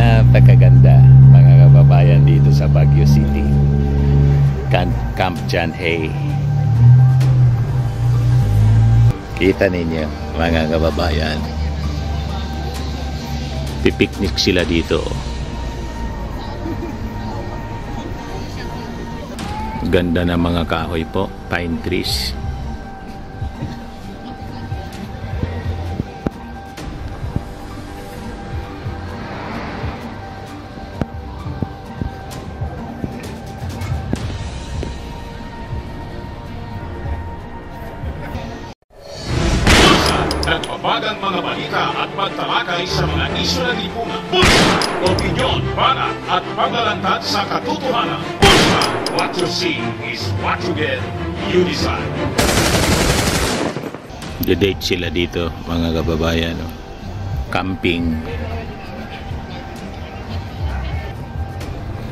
Napakaganda mga kababayan dito sa Baguio City. Camp John Hay. Kita ninyo mga kababayan, pipiknik sila dito. Ganda ng mga kahoy po, pine trees. Nagpapagang mga balita at pagtalakay sa mga isyu ng lipunan. Bulsa! Opinyon, banat at paglalantad sa katotohanan. Bulsa! What you see is what you get. You decide. The-date sila dito mga kababayan. Camping.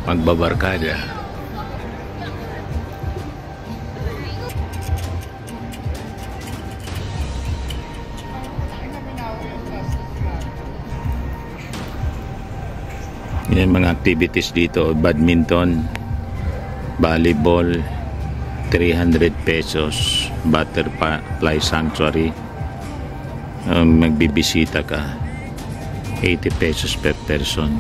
Magbabarkada. Yan mga activities dito, badminton, volleyball, 300 pesos, butterfly sanctuary, magbibisita ka, 80 pesos per person,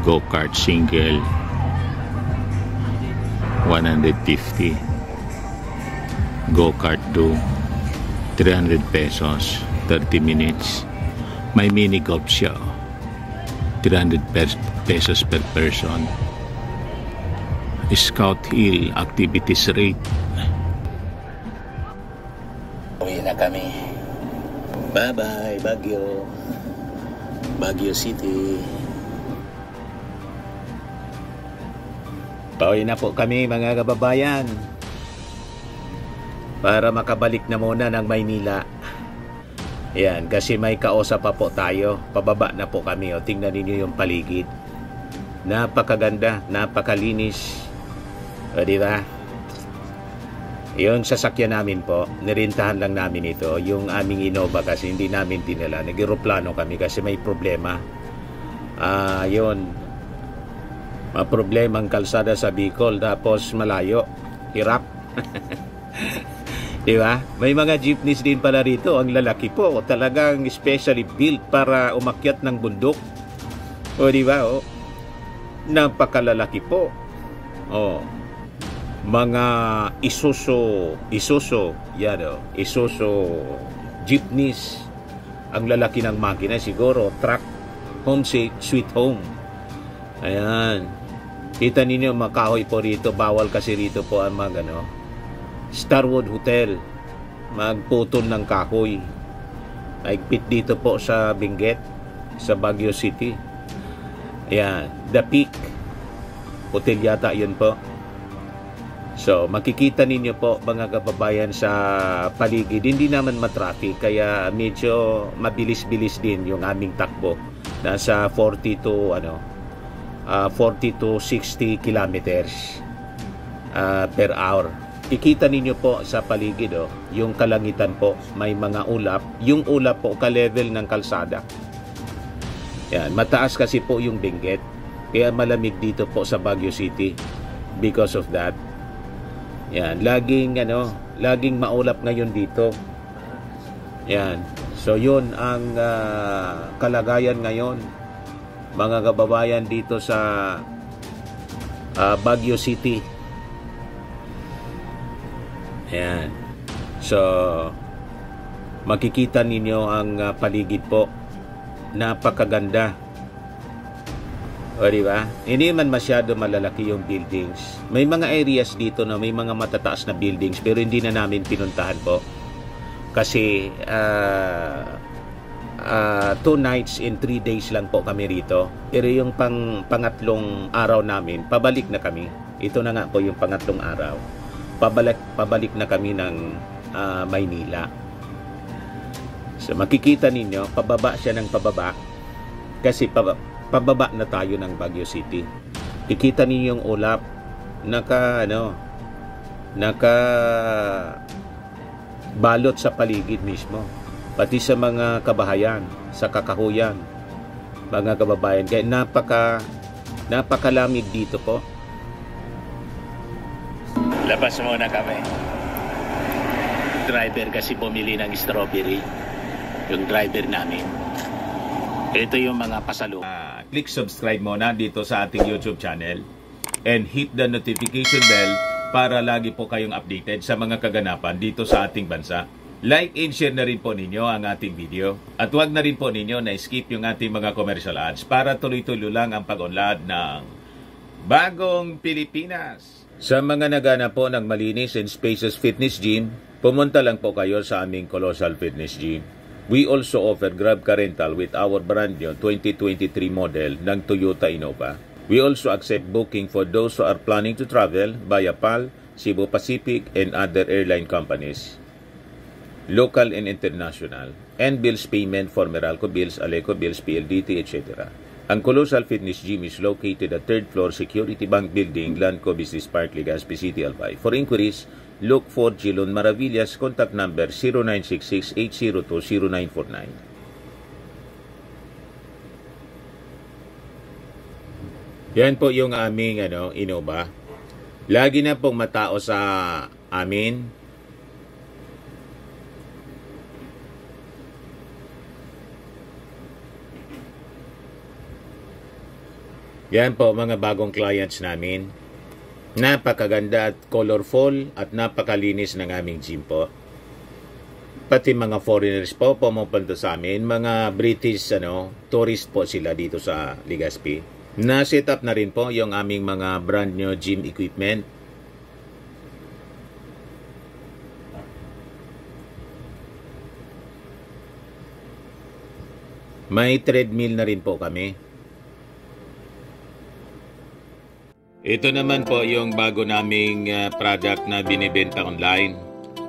go-kart single, 150, go-kart do, 300 pesos, 30 minutes, may mini golf siya, 300 pesos per person. Scout Hill activities rate. Uwi na kami. Bye bye Baguio, Baguio City. Pauwi na po kami mga kababayan para makabalik na muna ng Maynila. Yan, kasi may kausap pa po tayo. Pababa na po kami. O, tingnan niyo yung paligid. Napakaganda, napakalinis. O, di ba? Yung sasakyan namin po, nirintahan lang namin ito. Yung aming Innova kasi hindi namin dinala. Nag-aeroplano kami kasi may problema. Yun. May problema ang kalsada sa Bicol. Tapos malayo. Hirap. Diba? May mga jeepneys din pala rito. Ang lalaki po, talagang specially built para umakyat ng bundok. O diba? O, napakalalaki po. O, mga Isuzu, yan o, Isuzu jeepneys. Ang lalaki ng makina siguro, truck, home sweet home. Ayan. Kita ninyo, makahoy po rito. Bawal kasi rito po ang mga Starwood Hotel, magputol ng kahoy. Naigpit dito po sa Benguet, sa Baguio City. Ayan, The Peak Hotel yata yun po. So makikita ninyo po mga kababayan sa paligid, hindi naman matraffic, kaya medyo mabilis-bilis din yung aming takbo. Nasa 40 to 60 kilometers per hour. Kikita ninyo po sa paligid yung kalangitan po, may mga ulap. Yung ulap po ka-level ng kalsada. Yan, mataas kasi po yung Benguet. Kaya malamig dito po sa Baguio City because of that. Yan, laging maulap ngayon dito. Yan. So yun ang kalagayan ngayon mga kababayan dito sa Baguio City. Ayan. So makikita ninyo ang paligid po. Napakaganda. O diba? Hindi man masyado malalaki yung buildings. May mga areas dito na may mga matataas na buildings pero hindi na namin pinuntahan po. Kasi 2 nights and 3 days lang po kami rito. Pero yung pangatlong araw namin, pabalik na kami. Ito na nga po yung pangatlong araw. Pabalik na kami ng Maynila. So makikita ninyo, pababa siya ng pababa kasi pababa na tayo ng Baguio City. Kikita ninyo yung ulap, naka balot sa paligid mismo. pati sa mga kabahayan, sa kakahuyan, mga kababayan. Kaya napakalamig dito po. Labas muna kami. Driver kasi bumili ng strawberry. Yung driver namin. Ito yung mga pasalubong. Click subscribe muna dito sa ating YouTube channel and hit the notification bell para lagi po kayong updated sa mga kaganapan dito sa ating bansa. Like and share na rin po ninyo ang ating video. At huwag na rin po ninyo na skip yung ating mga commercial ads para tuloy-tuloy lang ang pag-unlad ng Bagong Pilipinas. Sa mga nagana po ng malinis and spacious fitness gym, pumunta lang po kayo sa aming Colossal Fitness Gym. We also offer Grab Car Rental with our brand new 2023 model ng Toyota Innova. We also accept booking for those who are planning to travel via PAL, Cebu Pacific, and other airline companies, local and international, and bills payment for Meralco Bills, Aleco Bills, PLDT, etc. Ang Colossal Fitness Gym is located at 3rd floor Security Bank Building, Lanco Business Park, Legazpi City, Albay. For inquiries, look for Gilon Maravillas, contact number 0966-802-0949. Yan po yung aming Innova. Lagi na pong matao sa amin. Yan po mga bagong clients namin. Napakaganda at colorful at napakalinis ng aming gym po. Pati mga foreigners po pumupunta sa amin, mga British tourist po sila dito sa Legazpi. Na-set up na rin po yung aming mga brand new gym equipment. May treadmill na rin po kami. Ito naman po yung bago naming product na binibenta online.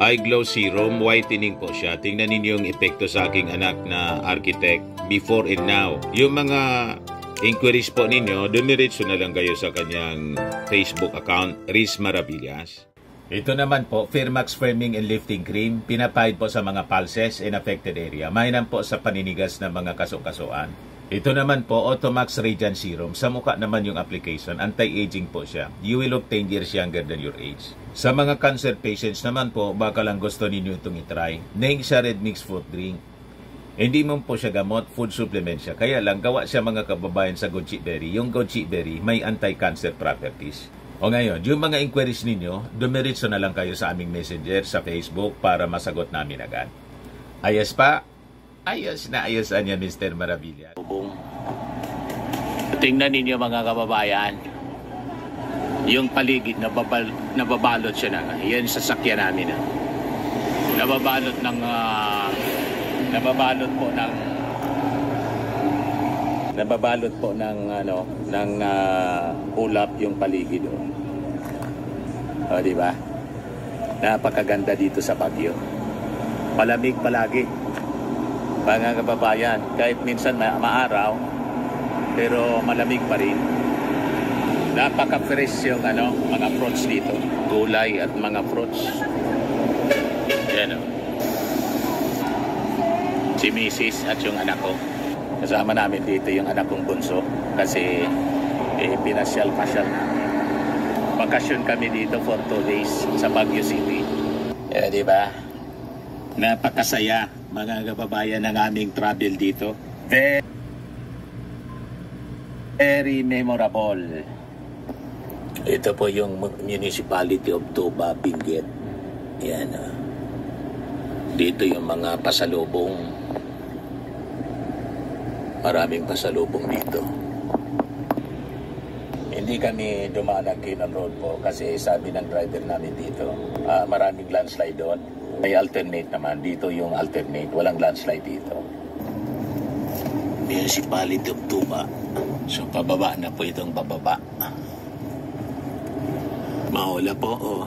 Eye Glow Serum, whitening po siya. Tingnan ninyo yung epekto sa aking anak na architect before and now. Yung mga inquiries po ninyo, dumiretso na lang kayo sa kanyang Facebook account, Riz Maravillas. Ito naman po, Firmax Firming and Lifting Cream, pinapahid po sa mga pulses and affected area. Mainam po sa paninigas ng mga kasukasuan. Ito naman po, Automax Radiant Serum. Sa mukha naman yung application, anti-aging po siya. You will look 10 years younger than your age. Sa mga cancer patients naman po, baka lang gusto ninyo itong itry. Neng siya red mixed fruit drink. Hindi mo po siya gamot, food supplement siya. Kaya lang, gawa siya mga kababayan sa goji berry. Yung goji berry may anti-cancer properties. O ngayon, yung mga inquiries ninyo, dumiretso na lang kayo sa aming messenger sa Facebook para masagot namin agad. Ayos pa? Ayos na ayosan niya, Mr. Maravilla. Tingnan ninyo mga kababayan. Yung paligid, nababalot siya na. Yan sa sakyan namin. Nababalot ng... Nababalot po ng ulap yung paligid. O, di ba? Napakaganda dito sa Baguio. Malamig palagi. Mga kababayan, kahit minsan maaraw, pero malamig pa rin. Napaka-fresh yung mga fruits dito. Gulay at mga fruits. Yan o. Si Mrs. at yung anak ko. Kasama namin dito yung anak kong bunso kasi pinasyal-pasyal namin. Bakasyon kami dito for 2 days sa Baguio City. Di ba? Napakasaya mga kababayan ng aming travel dito. Very memorable. Ito po yung Municipality of Toba, Benguet. Yan. Dito yung mga pasalubong. Maraming pasalubong dito. Hindi kami dumaan ng Kinan Road po kasi sabi ng driver namin dito, maraming landslide doon. May alternate naman. Dito yung alternate. Walang landslide dito. Municipality of Tuba. So, pababa na po itong bababa. Maulap po, oh.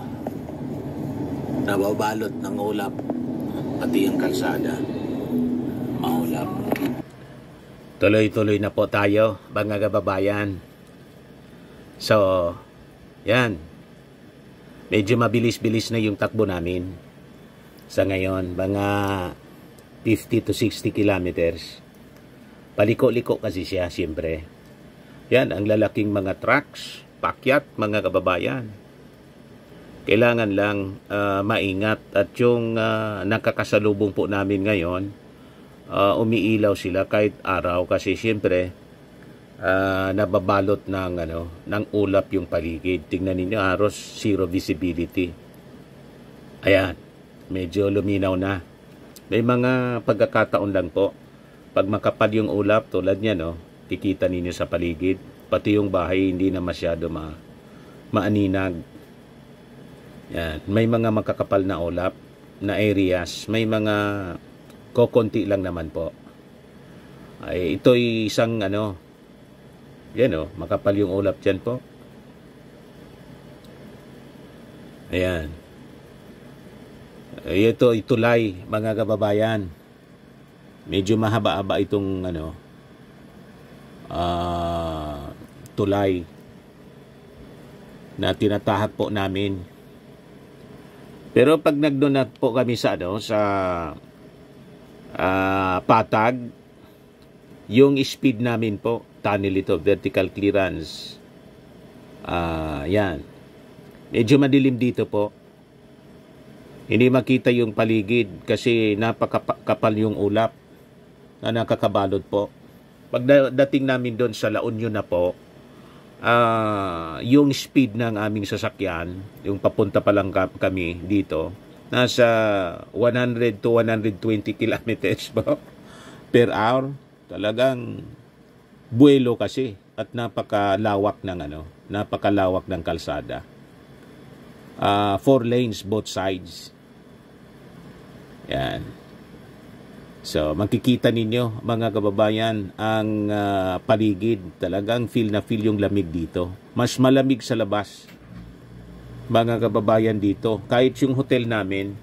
Nababalot ng ulap. Pati yung kalsada. Maulap. Tuloy-tuloy na po tayo, mga kababayan. So, yan. Medyo mabilis-bilis na yung takbo namin. Sa ngayon, mga 50 to 60 kilometers. Paliko-liko kasi siya, siyempre. Yan, ang lalaking mga trucks, pakyat, mga kababayan. Kailangan lang maingat. At yung nakakasalubong po namin ngayon, umiilaw sila kahit araw kasi siyempre nababalot ng ulap yung paligid. Tingnan niyo, halos zero visibility. Ayan, medyo luminaw na. May mga pagkakataon lang po, pag makapal yung ulap tulad niya, kikita ninyo sa paligid, pati yung bahay hindi na masyado maaninag. Yan. May mga makakapal na ulap na areas, may mga kokonti lang naman po. Ay, ito'y isang yan makapal yung ulap dyan po. Ayan. Ito tulay, mga kababayan. Medyo mahaba-haba itong tulay na tinatahak po namin. Pero pag nagdonat po kami sa patag, yung speed namin po, tunnel ito, vertical clearance. Yan. Medyo madilim dito po. Hindi makita yung paligid kasi napakapal yung ulap na nakakabalot po. Pagdating namin doon sa La Union na po, yung speed ng aming sasakyan, yung papunta pa lang kami dito, nasa 100 to 120 kilometers po per hour. Talagang buwelo kasi at napakalawak ng kalsada. 4 lanes both sides. Yan. So, makikita ninyo, mga kababayan, ang paligid. Talagang feel na feel yung lamig dito. Mas malamig sa labas, mga kababayan, dito. Kahit yung hotel namin,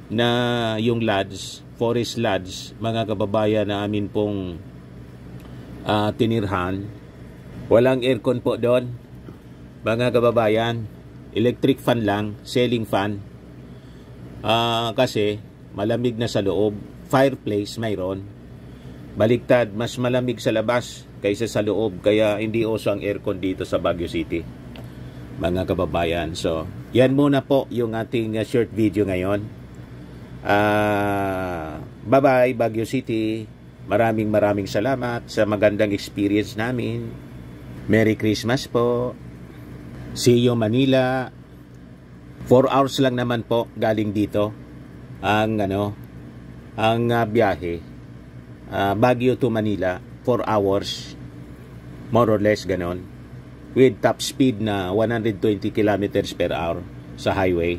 na yung lodge, Forest Lodge, mga kababayan na amin pong tinirhan, walang aircon po doon, mga kababayan. Electric fan lang, ceiling fan. Kasi malamig na sa loob. Fireplace mayroon. Baliktad, mas malamig sa labas kaysa sa loob. Kaya hindi uso ang aircon dito sa Baguio City, mga kababayan. So, yan muna po yung ating short video ngayon. Bye-bye, Baguio City. Maraming salamat sa magandang experience namin. Merry Christmas po. See you, Manila. 4 hours lang naman po galing dito ang biyahe. Baguio to Manila, 4 hours more or less, ganon, with top speed na 120 kilometers per hour sa highway.